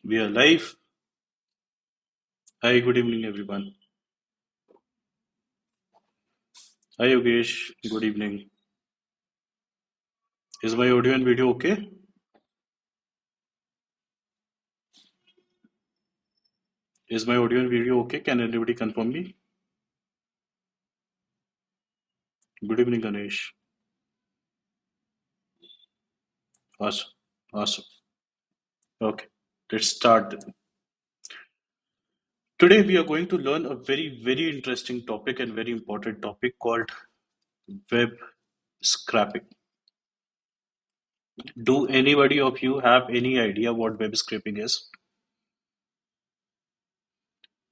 We are live. Hi, good evening, everyone. Hi, Yogesh. Good evening. Is my audio and video okay? Is my audio and video okay? Can anybody confirm me? Good evening, Ganesh. Awesome. Awesome. Okay, let's start then. Today, we are going to learn a very interesting topic and very important topic called web scraping. Do anybody of you have any idea what web scraping is?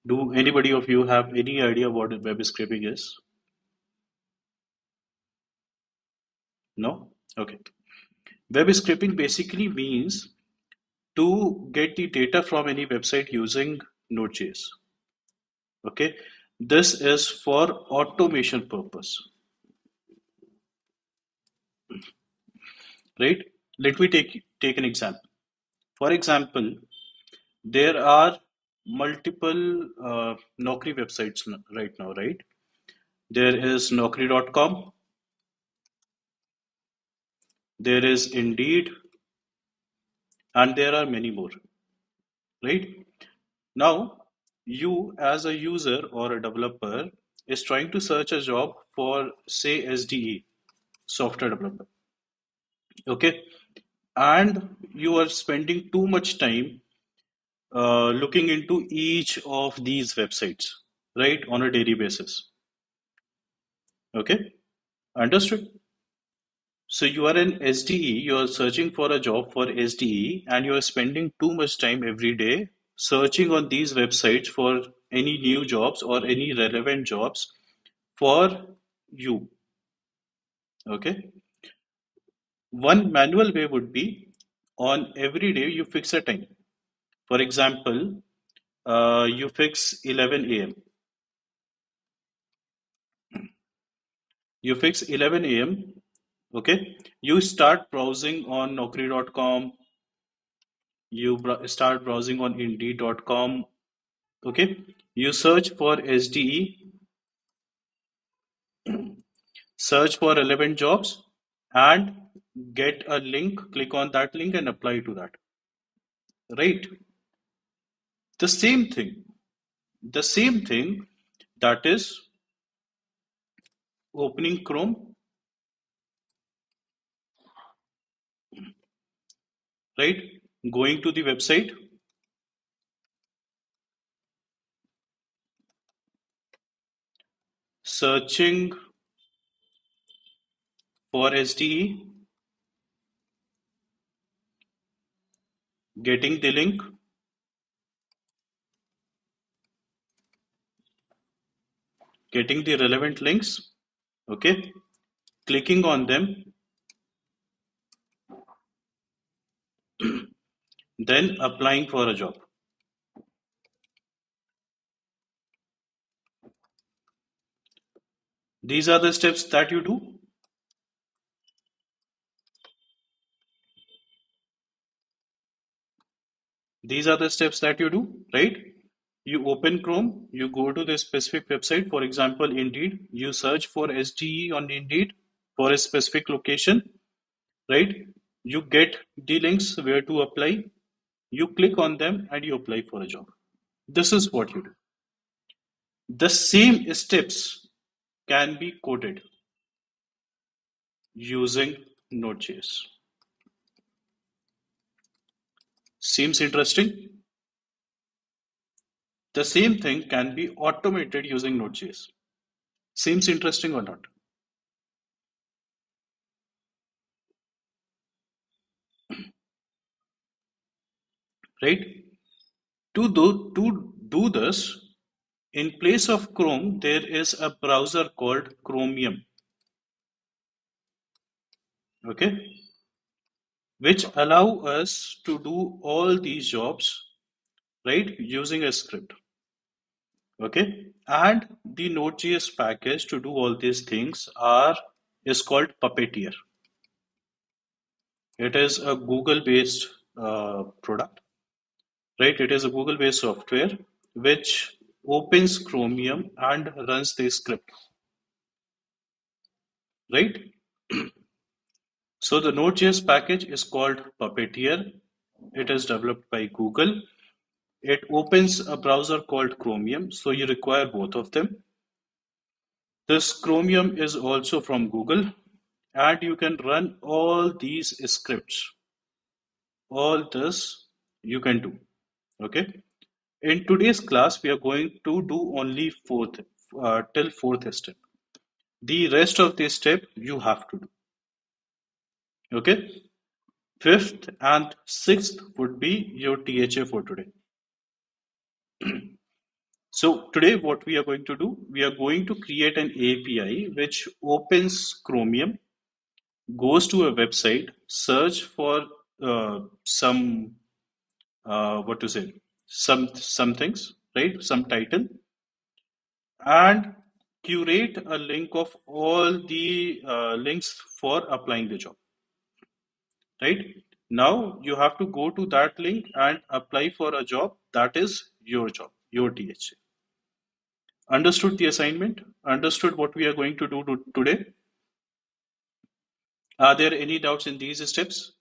Do anybody of you have any idea what web scraping is? No? Okay. Web scraping basically means to get the data from any website using Node.js. Okay, this is for automation purpose, right? Let me take an example. For example, there are multiple Naukri websites right now, right? There is Naukri.com, there is Indeed, and there are many more, right? Now, you as a user or a developer is trying to search a job for, say, SDE, software developer. Okay, and you are spending too much time looking into each of these websites, right, on a daily basis. Okay, understood? So you are an SDE, you are searching for a job for SDE, and you are spending too much time every day searching on these websites for any new jobs or any relevant jobs for you. Okay, one manual way would be on every day you fix a time. For example, you fix 11 a.m. You fix 11 a.m. Okay. You start browsing on Naukri.com. You start browsing on Indeed.com. Okay. You search for SDE, search for relevant jobs, and get a link. Click on that link and apply to that. Right. The same thing. The same thing, that is opening Chrome, right? Going to the website, searching for SDE, getting the link, getting the relevant links, okay, clicking on them, then applying for a job. These are the steps that you do. These are the steps that you do, right? You open Chrome, you go to the specific website, for example, Indeed, you search for SDE on Indeed for a specific location, right? You get the links where to apply, you click on them and you apply for a job. This is what you do. The same steps can be coded using Node.js. Seems interesting? The same thing can be automated using Node.js. Seems interesting or not? Right? To do this, in place of Chrome, there is a browser called Chromium, okay, which allow us to do all these jobs, right, using a script, okay, and the Node.js package to do all these things are is called Puppeteer. It is a Google-based product, right? It is a Google-based software which opens Chromium and runs the script, right? So the Node.js package is called Puppeteer. It is developed by Google. It opens a browser called Chromium, so you require both of them. This Chromium is also from Google, and you can run all these scripts. All this you can do. Okay. In today's class, we are going to do only till fourth step. The rest of the step you have to do. Okay. Fifth and sixth would be your THA for today. So today what we are going to do, we are going to create an API which opens Chromium, goes to a website, search for some what to say, some things, right? Some title, and curate a link of all the links for applying the job, right? Now you have to go to that link and apply for a job that is your job, your THA. Understood the assignment? Understood what we are going to do today? Are there any doubts in these steps?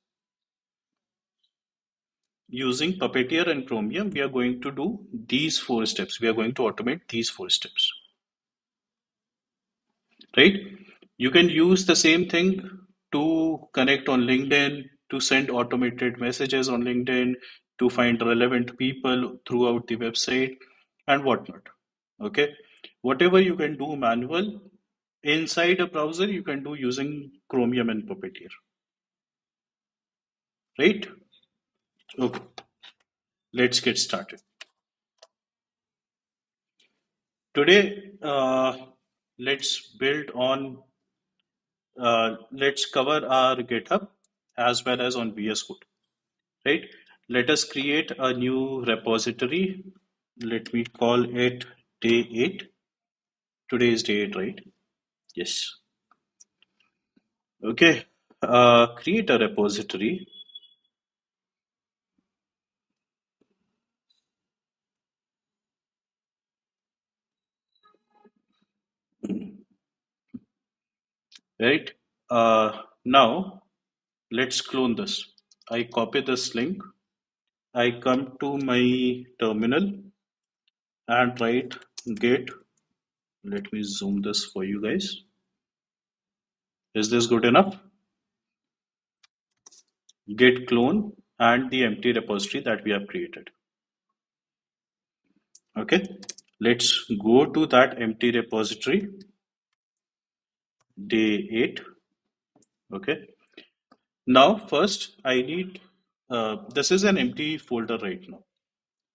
Using Puppeteer and Chromium, we are going to do these four steps. We are going to automate these four steps, right? You can use the same thing to connect on LinkedIn, to send automated messages on LinkedIn, to find relevant people throughout the website, and whatnot. Okay, whatever you can do manual inside a browser, you can do using Chromium and Puppeteer, right? Okay, let's get started. Today, let's cover our GitHub as well as on VS Code, right? Let us create a new repository. Let me call it day 8. Today is day 8, right? Yes. Okay. Create a repository. Right? Now, let's clone this. I copy this link. I come to my terminal and write git. Let me zoom this for you guys. Is this good enough? Git clone and the empty repository that we have created. Okay, let's go to that empty repository, day 8. Okay, now first I need, this is an empty folder right now,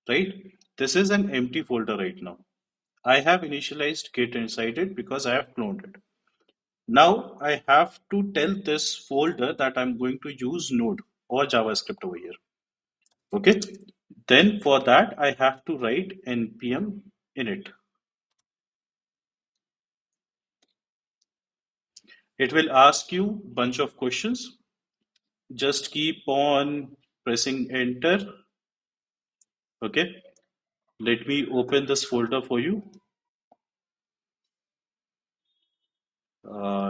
right? This is an empty folder right now. I have initialized git inside it because I have cloned it. Now I have to tell this folder that I'm going to use Node or JavaScript over here. Okay, then for that I have to write npm init. It will ask you bunch of questions. Just keep on pressing enter. Okay, let me open this folder for you.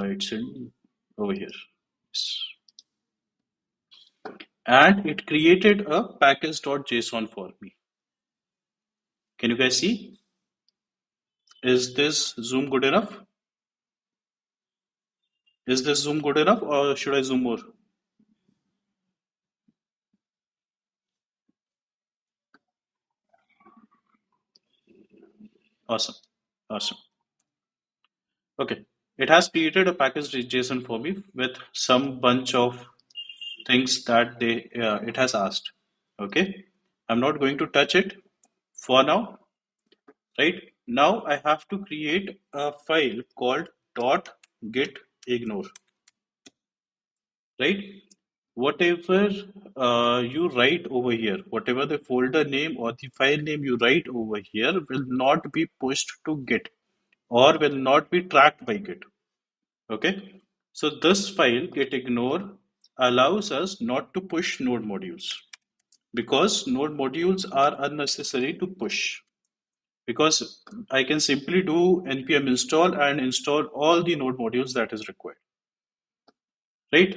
It's in over here. Yes. And it created a package.json for me. Can you guys see? Is this zoom good enough? Is this zoom good enough or should I zoom more? Awesome. Awesome. Okay. It has created a package.json for me with some bunch of things that it has asked. Okay. I'm not going to touch it for now, right? Now I have to create a file called .git ignore, right? Whatever you write over here, whatever the folder name or the file name you write over here will not be pushed to Git or will not be tracked by Git. Okay, so this file git ignore allows us not to push node modules. because node modules are unnecessary to push. Because I can simply do npm install and install all the node modules that is required, right?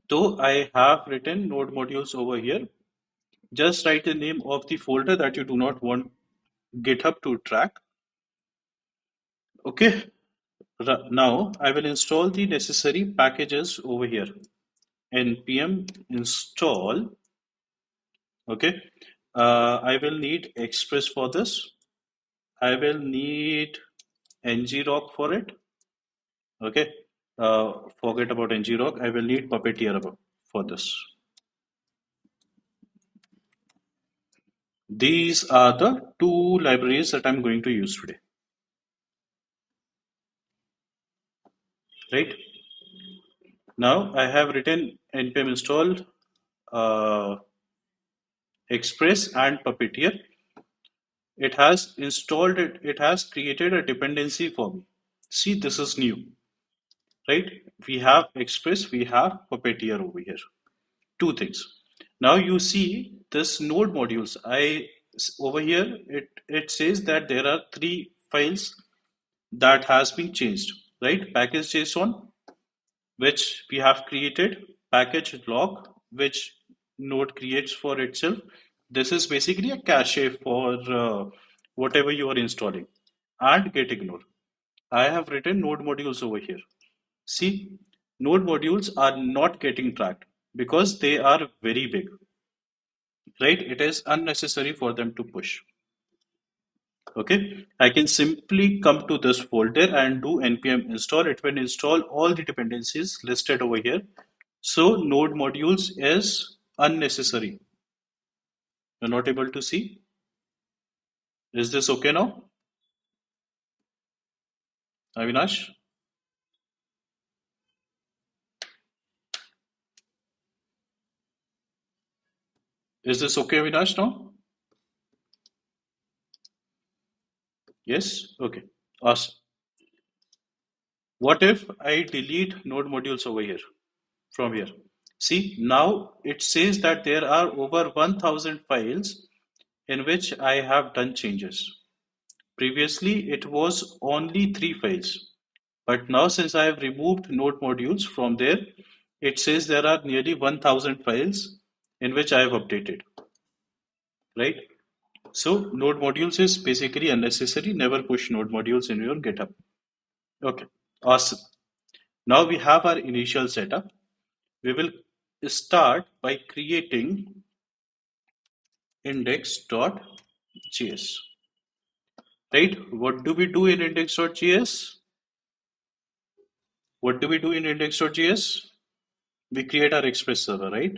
So I have written node modules over here. Just write the name of the folder that you do not want GitHub to track. Okay. Now I will install the necessary packages over here. npm install. Okay. I will need Express for this. I will need ngrok for it. Okay. Forget about ngrok. I will need Puppeteer for this. These are the two libraries that I'm going to use today. Right. Now I have written npm install Express and Puppeteer. It has installed it. It has created a dependency for me. See, this is new, right? We have Express, we have Puppeteer over here. Two things. Now you see this node modules. Over here it says that there are three files that has been changed, right? Package JSON, which we have created, package log, which node creates for itself. This is basically a cache for whatever you are installing, and get ignore. I have written node modules over here. See, node modules are not getting tracked because they are very big, right? It is unnecessary for them to push. Okay, I can simply come to this folder and do npm install. It will install all the dependencies listed over here. So node modules is unnecessary. You're not able to see? Is this okay now, Avinash? Is this okay, Avinash, now? Yes? Okay. Awesome. What if I delete node modules over here from here? See, now it says that there are over 1000 files in which I have done changes. Previously, it was only three files. But now, since I have removed node modules from there, it says there are nearly 1000 files in which I have updated, right? So, node modules is basically unnecessary. Never push node modules in your GitHub. Okay, awesome. Now we have our initial setup. We will start by creating index.js. Right? What do we do in index.js? What do we do in index.js? We create our Express server, right?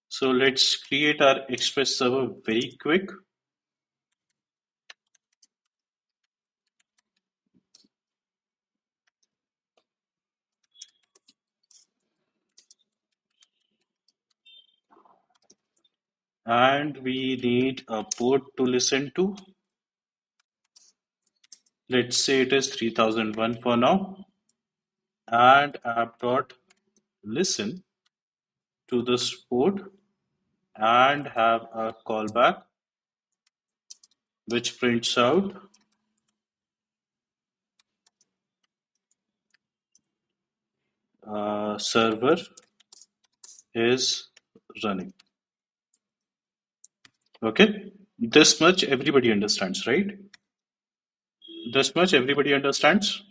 So let's create our Express server very quick. And we need a port to listen to. Let's say it is 3001 for now. And app.listen to this port and have a callback which prints out server is running. Okay, this much everybody understands, right? This much everybody understands.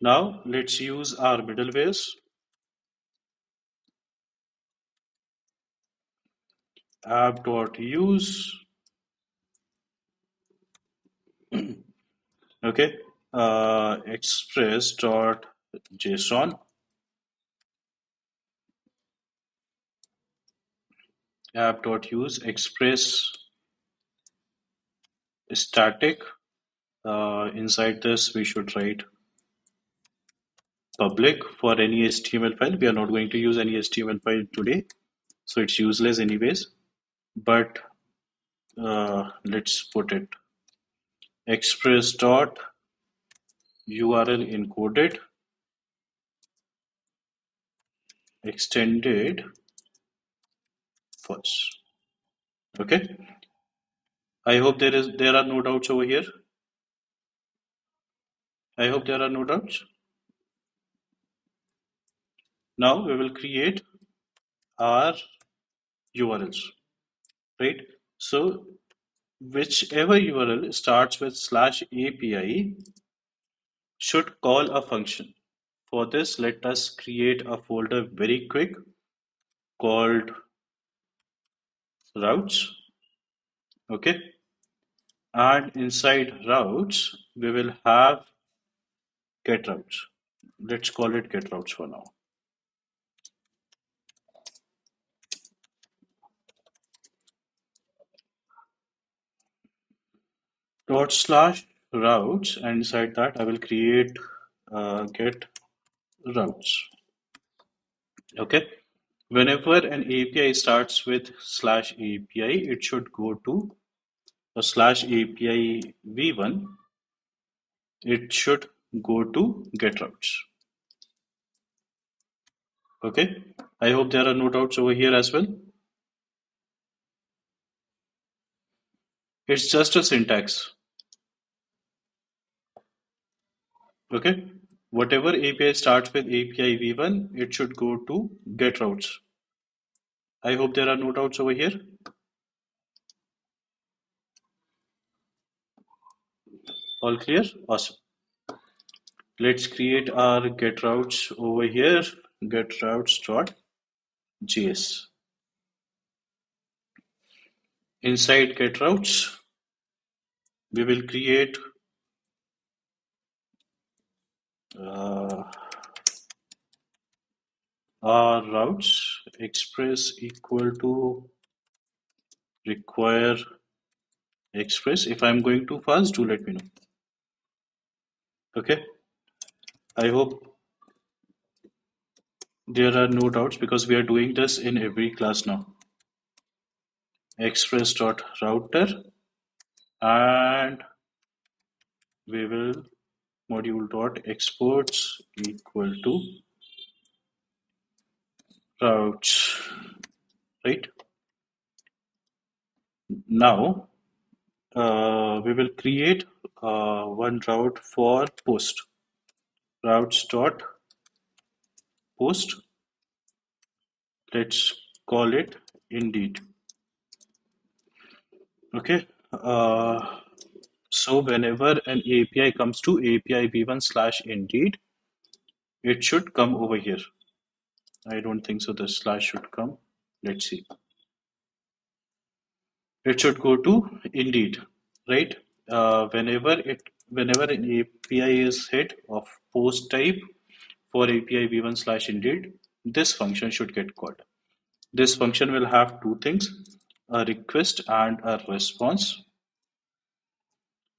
Now let's use our middlewares. App.use. Okay, express.json. App.use express static. Inside this, we should write public for any HTML file. We are not going to use any HTML file today, so it's useless anyways. But let's put it express.url encoded extended first. Okay. I hope there are no doubts over here. I hope there are no doubts. Now we will create our URLs, right? So whichever URL starts with /API should call a function. For this, let us create a folder very quick called routes. Okay. And inside routes, we will have get routes. Let's call it get routes for now. Dot slash routes, and inside that I will create get routes. Okay. Whenever an API starts with /API, it should go to a /API v1. It should go to get routes. Okay. I hope there are no doubts over here as well. It's just a syntax. Okay. Whatever API starts with API v1, it should go to get routes. I hope there are no doubts over here. All clear? Awesome. Let's create our get routes over here. Get routes.js. Inside get routes, we will create uh, our routes express equal to require express. If I'm going too fast, do let me know. Okay. I hope there are no doubts because we are doing this in every class now. Express.router, and we will module.exports equal to routes, right? Now we will create one route for post. Routes.post. Let's call it Indeed. Okay. So whenever an API comes to API v1/Indeed, it should come over here. I don't think so. The slash should come. Let's see. It should go to Indeed, right? Whenever an API is hit of post type for API v1/Indeed, this function should get called. This function will have two things: a request and a response.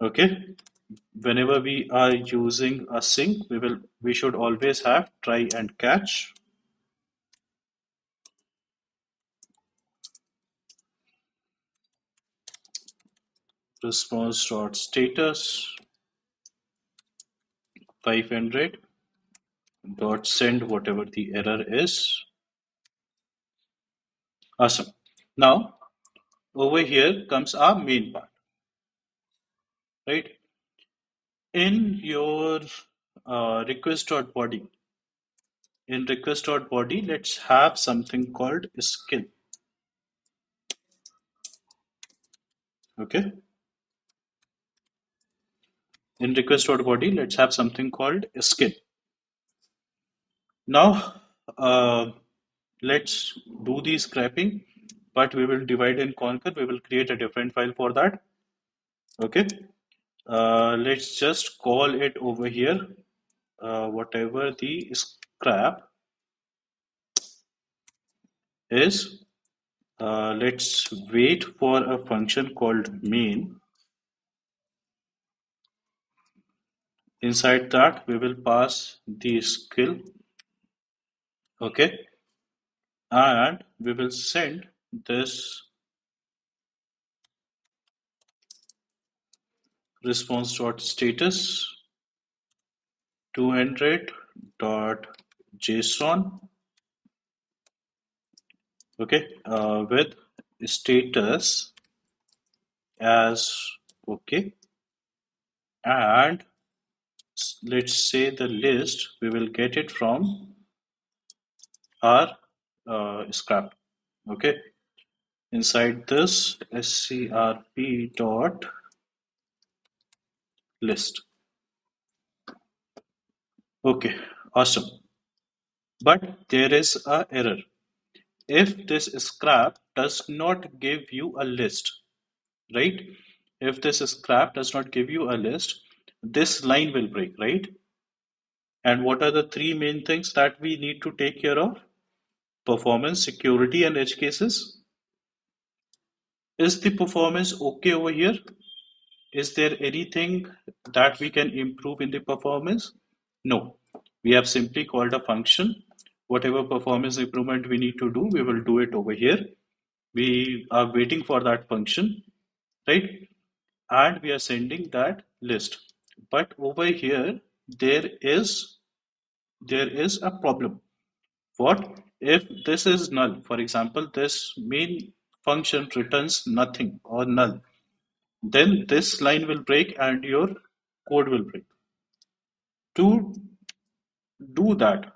Okay. Whenever we are using a sync, we should always have try and catch. Response.status 500 dot send whatever the error is. Awesome. Now over here comes our main part, right? In your request.body, in request.body, let's have something called skill. Okay. In request.body, let's have something called skill. Now, let's do the scrapping, but we will divide and conquer. We will create a different file for that. Okay. Let's just call it over here, whatever the scrap is. Let's wait for a function called main. Inside that, we will pass the skill. Okay. And we will send this response.status 200.json Okay, with status as okay, and let's say the list we will get it from our scrap. Okay, inside this scrp dot list. Okay, awesome. But there is a error. If this scrap does not give you a list, right? If this scrap does not give you a list, this line will break, right? And what are the three main things that we need to take care of? Performance, security, and edge cases. Is the performance okay over here? Is there anything that we can improve in the performance? No. We have simply called a function. Whatever performance improvement we need to do, we will do it over here. We are waiting for that function, right? And we are sending that list. But over here, there is there is a problem. What if this is null? For example, this main function returns nothing or null. Then this line will break and your code will break. To do that,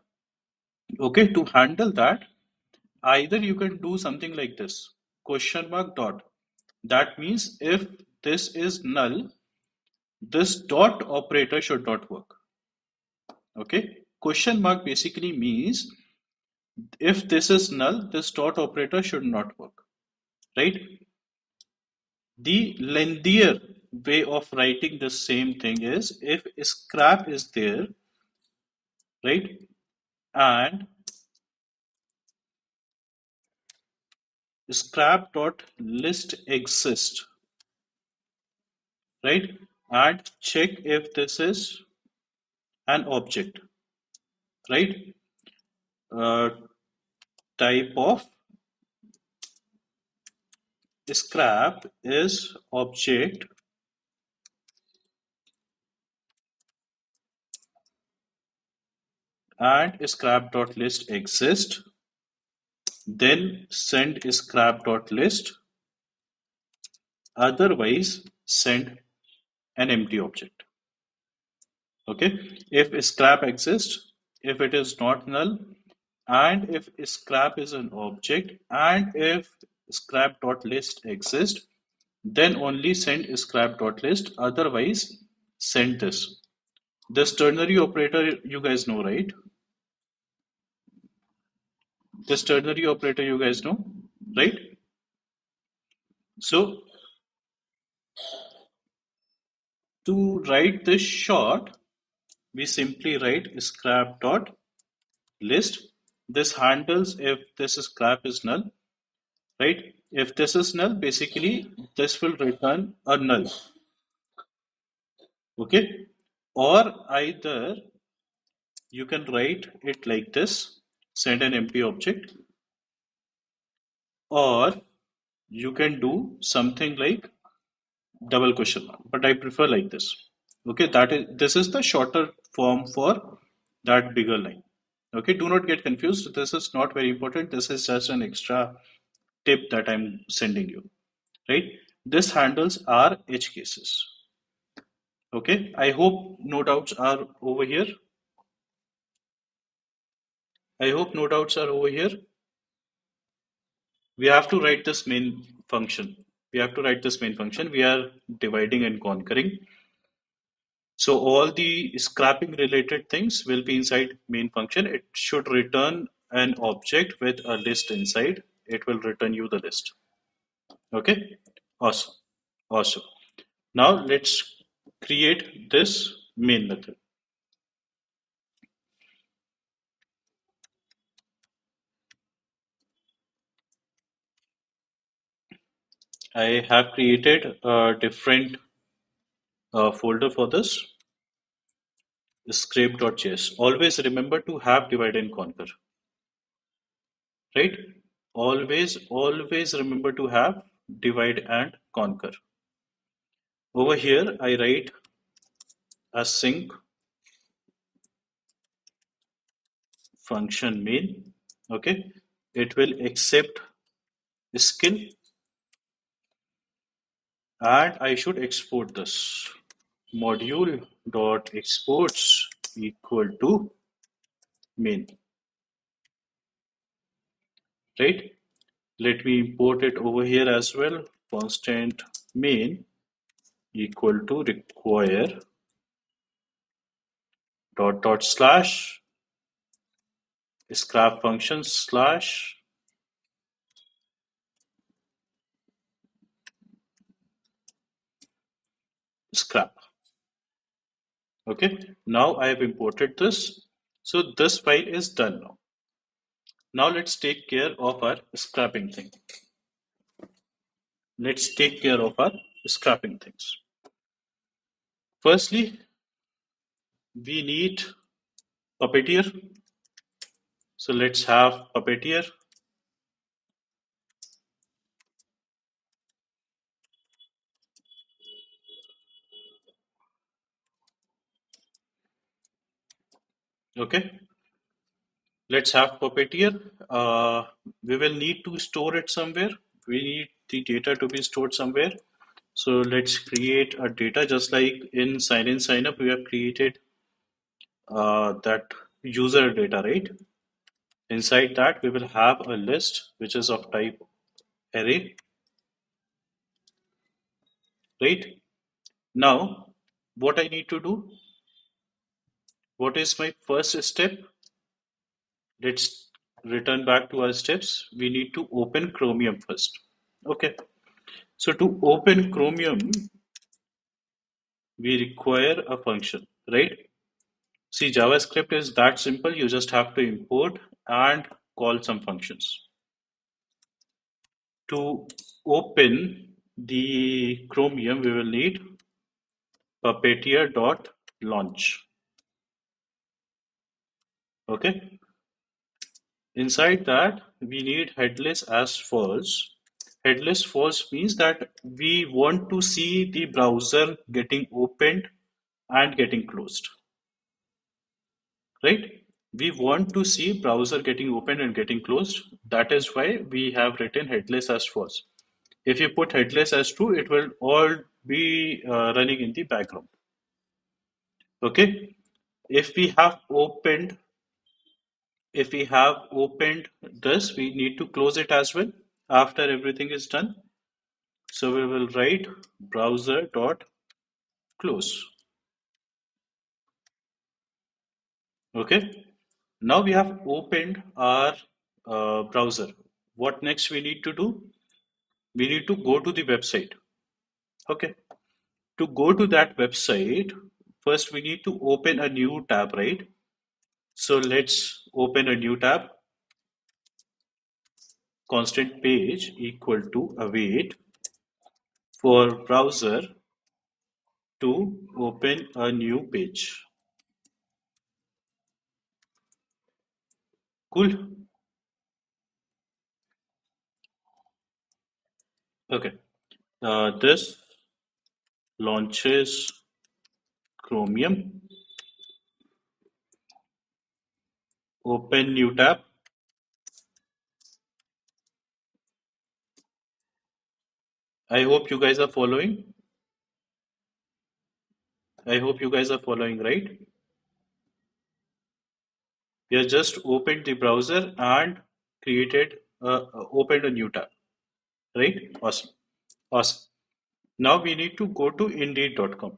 okay, to handle that, either you can do something like this, question mark dot. That means if this is null, this dot operator should not work. Okay, question mark basically means if this is null, this dot operator should not work, right? The lengthier way of writing the same thing is if scrap is there, right? And scrap dot list exists, right? And check if this is an object, right? Uh, type of scrap is object and scrap dot list exists. Then send scrap dot list. Otherwise, send an empty object. Okay, if scrap exists, if it is not null, and if scrap is an object, and if scrap dot list exists, then only send scrap dot list. Otherwise, send this. This ternary operator, you guys know, right? This ternary operator, you guys know, right? So to write this short, we simply write scrap dot list. This handles if this scrap is null, right? If this is null, basically this will return a null, okay? Or either you can write it like this, send an empty object, or you can do something like double question mark, but I prefer like this. Okay, this is the shorter form for that bigger line. Okay, do not get confused. This is not very important. This is just an extra tip that I'm sending you, right? This handles our edge cases. Okay, I hope no doubts are over here. I hope no doubts are over here. We have to write this main function. We have to write this main function. We are dividing and conquering. So all the scrapping related things will be inside main function. It should return an object with a list inside. It will return you the list. Okay, awesome, awesome. Now let's create this main method. I have created a different folder for this, scrape.js. Always remember to have divide and conquer, right? Always remember to have divide and conquer. Over here, I write async function main. Okay, it will accept skill, and I should export this. Module dot exports equal to main, right? Let me import it over here as well. Constant main equal to require dot slash scrap function slash scrap. Okay, now I have imported this. So this file is done now. Now let's take care of our scrapping thing. Let's take care of our scrapping things. Firstly, we need Puppeteer. So let's have Puppeteer. Okay, let's have Puppeteer. We will need to store it somewhere. We need the data to be stored somewhere. So let's create a data just like in sign in sign up we have created that user data, right? Inside that we will have a list which is of type array, right? Now what I need to do, what is my first step? Let's return back to our steps. We need to open Chromium first. Okay, so to open Chromium we require a function, right? See, JavaScript is that simple. You just have to import and call some functions. To open the Chromium, we will need puppeteer.launch. Okay. Inside that, we need headless as false. Headless false means that we want to see the browser getting opened and getting closed. Right? We want to see browser getting opened and getting closed. That is why we have written headless as false. If you put headless as true, it will all be running in the background. Okay. If we have opened, if we have opened this, we need to close it as well after everything is done. So we will write browser dot close. Okay. Now we have opened our browser. What next we need to do? We need to go to the website. Okay. To go to that website, first we need to open a new tab, right? So let's open a new tab. Constant page equal to await for browser to open a new page. Cool. Okay. This launches Chromium. Open new tab. I hope you guys are following. I hope you guys are following, right? We have just opened the browser and created, opened a new tab, right? Awesome. Awesome. Now we need to go to indeed.com.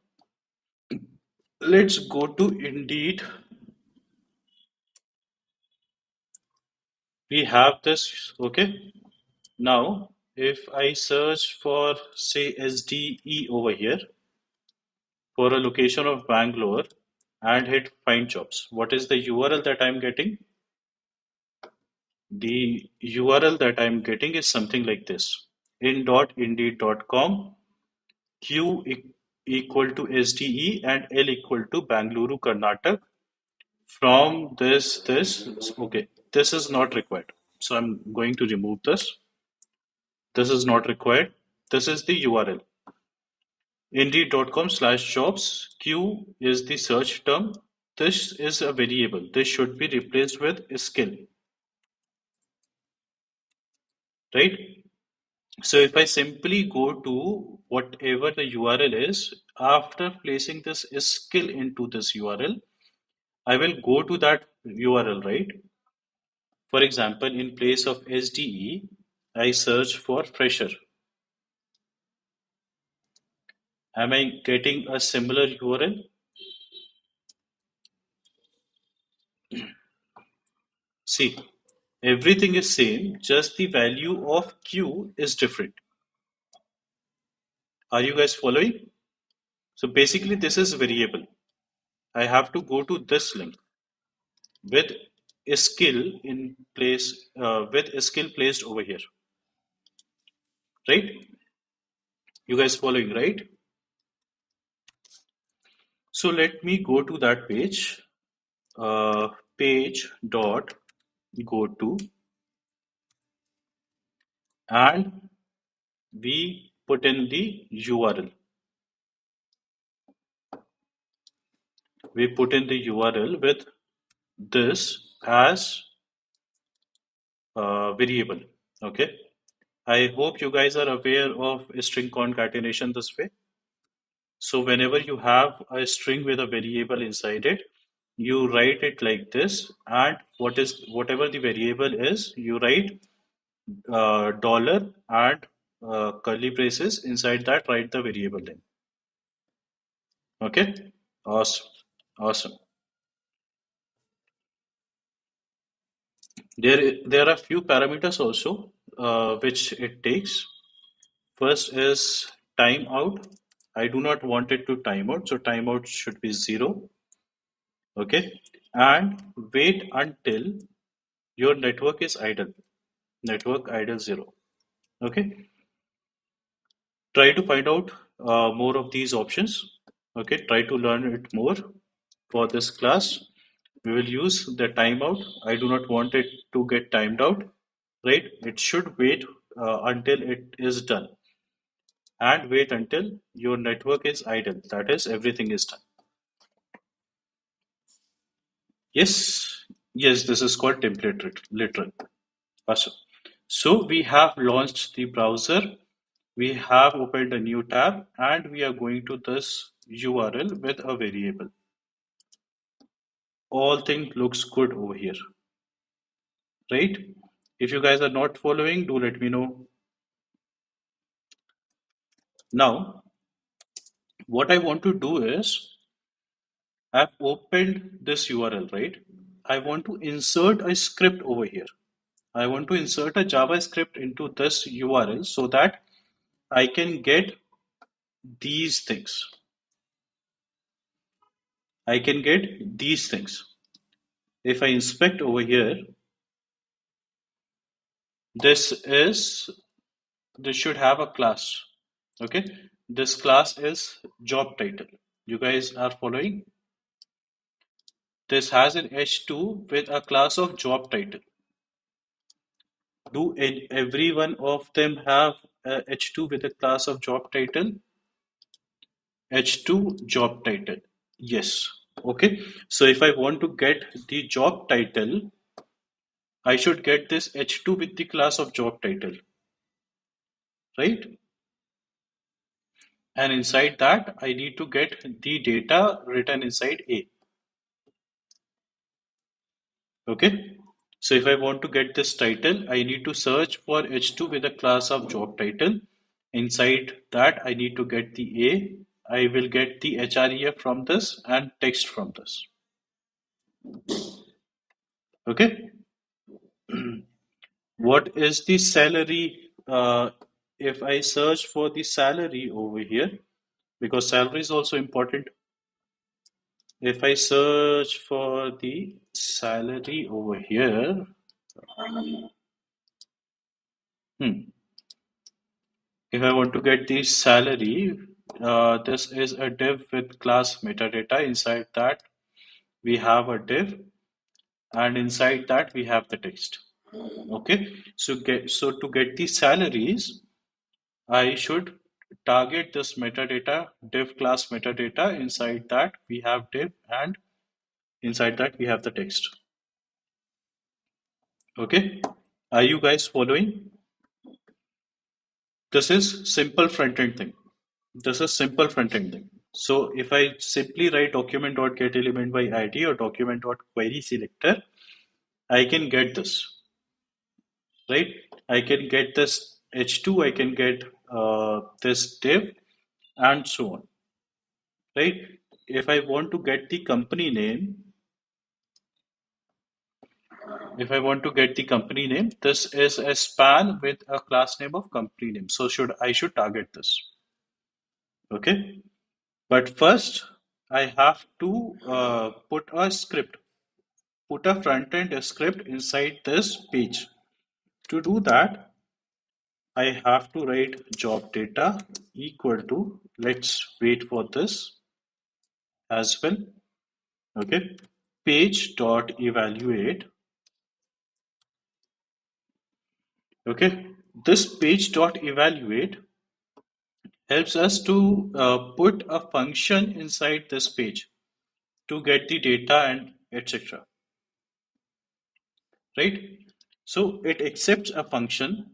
Let's go to Indeed. We have this, okay? Now, if I search for, say, SDE over here for a location of Bangalore and hit find jobs, what is the URL that I'm getting? The URL that I'm getting is something like this: in.indeed.com, Q equal to SDE and L equal to Bangalore, Karnataka. From this, okay, this is not required. So I'm going to remove this. This is not required. This is the URL. Indeed.com/jobs. Q is the search term. This is a variable. This should be replaced with skill, right? So if I simply go to whatever the URL is, after placing this skill into this URL, I will go to that URL, right? For example, in place of SDE, I search for fresher. Am I getting a similar URL? See, everything is same, just the value of Q is different. Are you guys following? So basically this is variable. I have to go to this link with a skill in place, with a skill placed over here, right? You guys following, right? So let me go to that page, page dot go to, and we put in the URL. We put in the URL with this as variable. Okay. I hope you guys are aware of string concatenation this way. So whenever you have a string with a variable inside it, you write it like this, and whatever the variable is, you write dollar and curly braces inside that. Write the variable name. Okay, awesome, awesome. There are few parameters also which it takes. First is timeout. I do not want it to timeout, so timeout should be 0. Okay, and wait until your network is idle. Network idle 0. Okay, try to find out more of these options. Okay, try to learn it more. For this class, we will use the timeout. I do not want it to get timed out, right? It should wait until it is done, and wait until your network is idle. That is, everything is done. Yes, yes, this is called template literal. Awesome. So we have launched the browser, we have opened a new tab, and we are going to this URL with a variable. All things looks good over here, right? If you guys are not following, do let me know. Now, what I want to do is, I've opened this URL, right? I want to insert a script over here. I want to insert a JavaScript into this URL so that I can get these things. I can get these things. If I inspect over here, this is this should have a class. Okay, this class is job title. You guys are following? This has an h2 with a class of job title. Do every one of them have a h2 with a class of job title? H2 job title. Yes. Okay. So if I want to get the job title, I should get this h2 with the class of job title, right? And inside that, I need to get the data written inside A. Okay. So if I want to get this title, I need to search for h2 with a class of job title. Inside that, I need to get the A. I will get the href from this and text from this. Okay. What is the salary? If I search for the salary over here, because salary is also important. If I search for the salary over here, hmm, if I want to get the salary, this is a div with class metadata. Inside that, we have a div, and inside that we have the text. Okay, so to get the salaries, I should target this metadata, div class metadata. Inside that we have div, and inside that we have the text. Okay, are you guys following? This is simple front-end thing. This is simple front-end thing. So if I simply write document.getElement by ID or document.querySelector, I can get this, right? I can get this H2, I can get this div, and so on, right? If I want to get the company name, if I want to get the company name, this is a span with a class name of company name. So I should target this. Okay. But first, I have to put a script, put a front end script inside this page. To do that, I have to write job data equal to, let's wait for this as well. Okay. Page dot evaluate. Okay. This page dot evaluate helps us to put a function inside this page to get the data and etc. Right? So it accepts a function.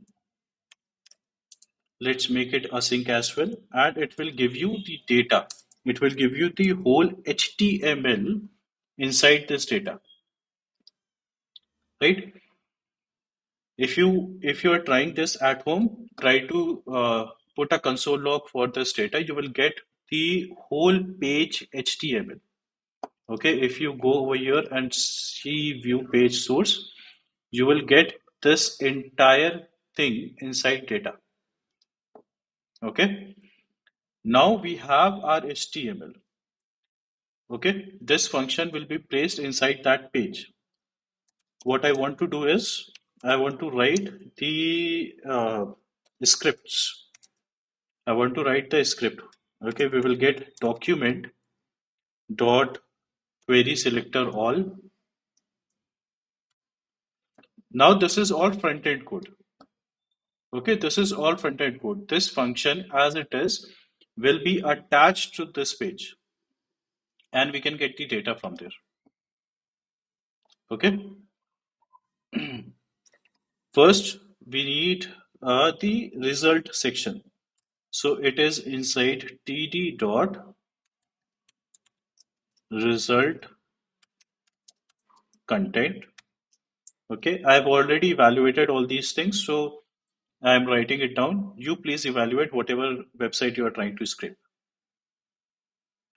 Let's make it async as well, and it will give you the data. It will give you the whole HTML inside this data, right? If you are trying this at home, try to put a console log for this data. You will get the whole page HTML. Okay, if you go over here and see view page source, you will get this entire thing inside data. Okay, now we have our HTML. Okay, this function will be placed inside that page. What I want to do is I want to write the scripts. I want to write the script. Okay, we will get document dot query selector all. Now this is all front end code. Okay, this is all front end code. This function as it is will be attached to this page and we can get the data from there. Okay, first we need the result section. So it is inside td dot result content. Okay, I've already evaluated all these things, so I'm writing it down. You please evaluate whatever website you are trying to scrape.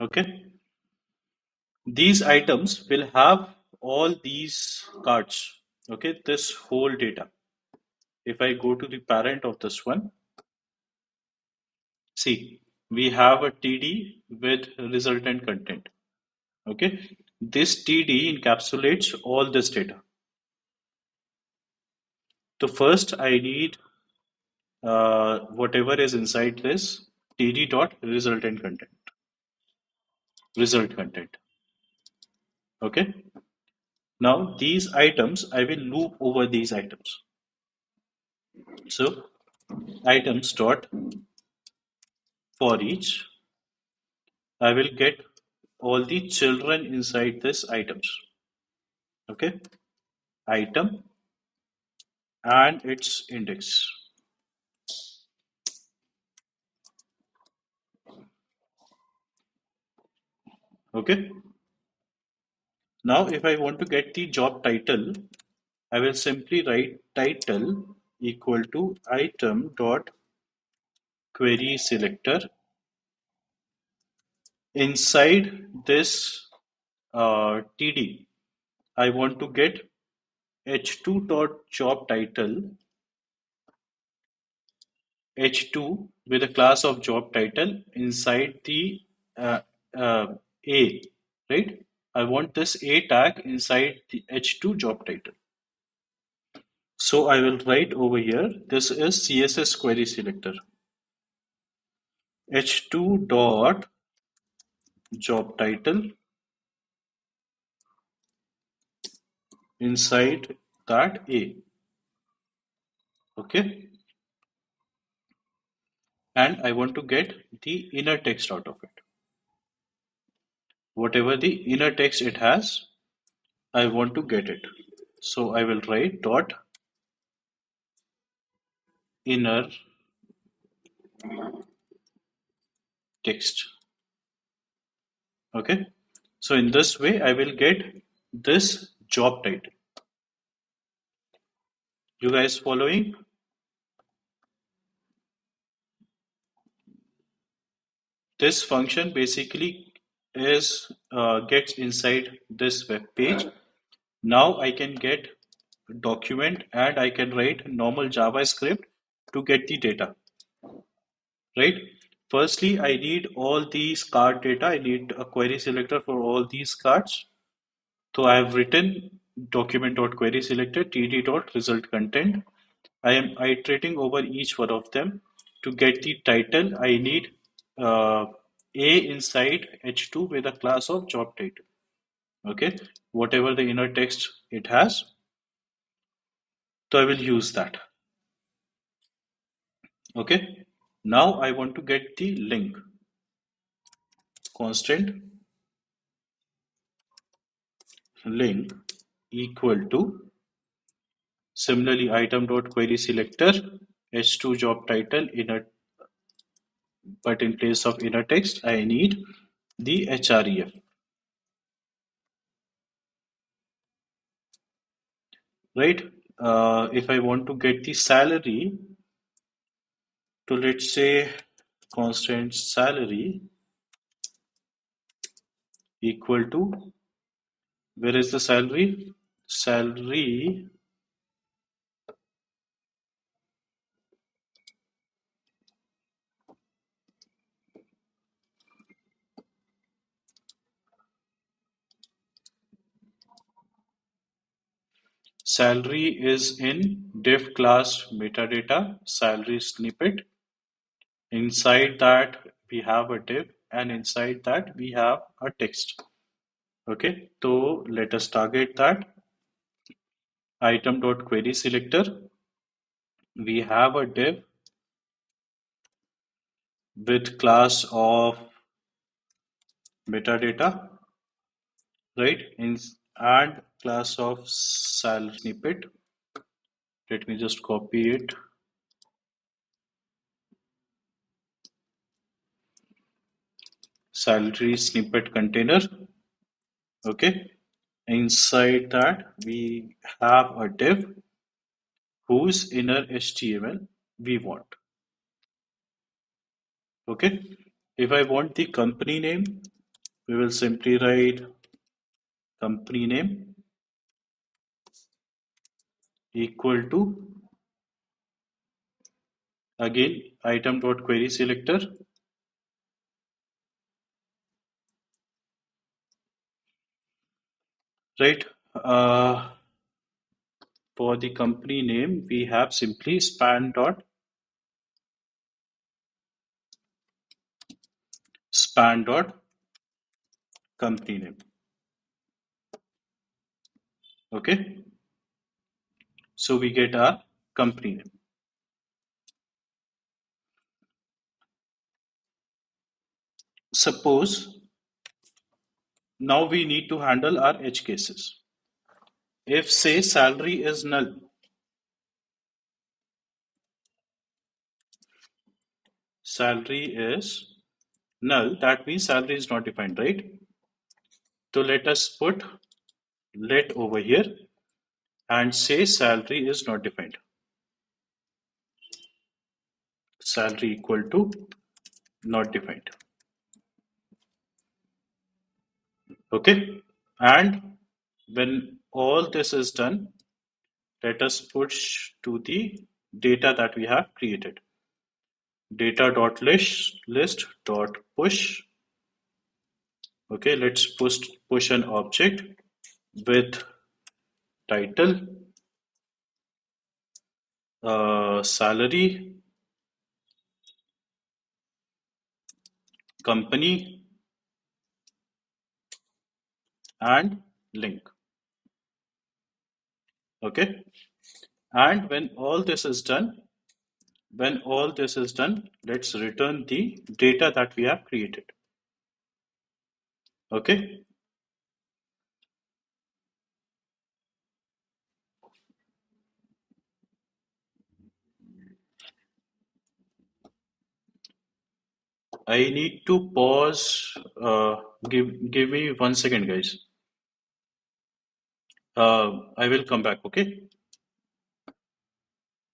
Okay, these items will have all these cards. Okay, this whole data. If I go to the parent of this one, see, we have a TD with resultant content. Okay, this TD encapsulates all this data. So first I need whatever is inside this td dot resultant content, result content. Okay. Now these items, I will loop over these items. So items dot for each, I will get all the children inside this items. Okay. Item and its index. Okay. Now if I want to get the job title, I will simply write title equal to item dot query selector. Inside this TD, I want to get h2 dot job title, h2 with a class of job title inside the uh, uh, a, right? I want this a tag inside the h2 job title. So I will write over here, this is CSS query selector. h2 dot job title inside that a. Okay. And I want to get the inner text out of it. Whatever the inner text it has, I want to get it. So I will write dot inner text. Okay. So in this way, I will get this job title. You guys following? This function basically is gets inside this web page. Now I can get document and I can write normal JavaScript to get the data, right? Firstly, I need all these card data. I need a query selector for all these cards. So I have written document.querySelector td.result content. I am iterating over each one of them. To get the title, I need a inside h2 with a class of job title. Okay, whatever the inner text it has, so I will use that. Okay, now I want to get the link. Constant link equal to, similarly, item.querySelector h2 job title inner, but in place of inner text, I need the href. Right? If I want to get the salary, to let's say constant salary equal to, where is the salary? Salary is in div class metadata salary snippet. Inside that we have a div, and inside that we have a text. Okay, so let us target that. Item.querySelector. We have a div with class of metadata, right? And class of salary snippet. Let me just copy it. Salary snippet container. Okay. Inside that we have a div whose inner HTML we want. Okay. If I want the company name, we will simply write company name equal to, again, item.querySelector, right? For the company name, we have simply span dot company name. Okay, so we get our company name. Suppose now we need to handle our edge cases. If say salary is null, salary is null, that means salary is not defined, right? So let us put let over here and say salary is not defined. Salary equal to not defined. Okay, and when all this is done, let us push to the data that we have created. Data.list.push. Okay, let's push an object with title, salary, company, and link. Okay, and when all this is done, let's return the data that we have created. Okay, I need to pause. Give me 1 second, guys. I will come back. Okay.